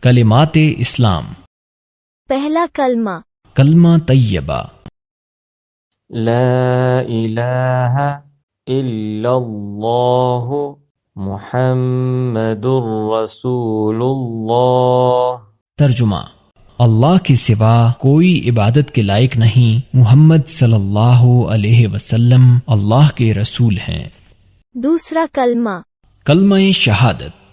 کلمات اسلام۔ پہلا کلمہ، کلمہ طیبہ۔ لا الہ الا اللہ محمد رسول اللہ۔ ترجمہ: اللہ کے سوا کوئی عبادت کے لائق نہیں، محمد صلی اللہ علیہ وسلم اللہ کے رسول ہیں۔ دوسرا کلمہ، کلمہ شہادت۔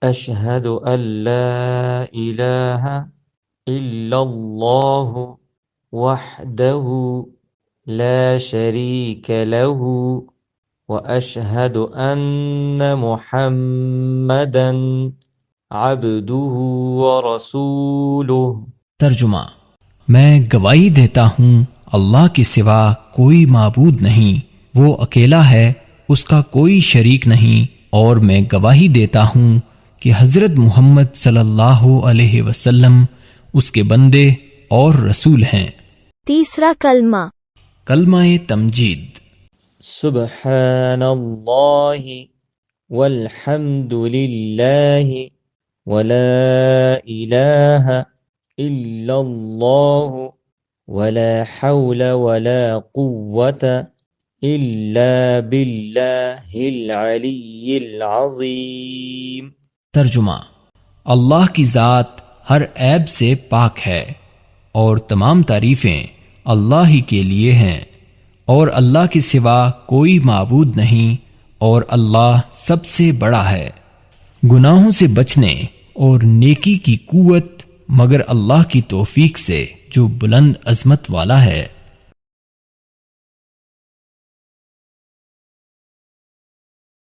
اشہد ان لا الہ الا اللہ وحدہ لا شریک لہ واشہد ان محمدا عبدہ ورسولہ۔ ترجمہ: میں گواہی دیتا ہوں اللہ کے سوا کوئی معبود نہیں، وہ اکیلا ہے، اس کا کوئی شریک نہیں، اور میں گواہی دیتا ہوں کہ حضرت محمد صلی اللہ علیہ وسلم اس کے بندے اور رسول ہیں۔ تیسرا کلمہ، کلمہ تمجید۔ سبحان اللہ والحمد للہ ولا الہ الا اللہ ولا حول ولا قوة الا باللہ العلی العظیم۔ ترجمہ: اللہ کی ذات ہر عیب سے پاک ہے اور تمام تعریفیں اللہ ہی کے لیے ہیں، اور اللہ کے سوا کوئی معبود نہیں، اور اللہ سب سے بڑا ہے۔ گناہوں سے بچنے اور نیکی کی قوت مگر اللہ کی توفیق سے جو بلند عظمت والا ہے۔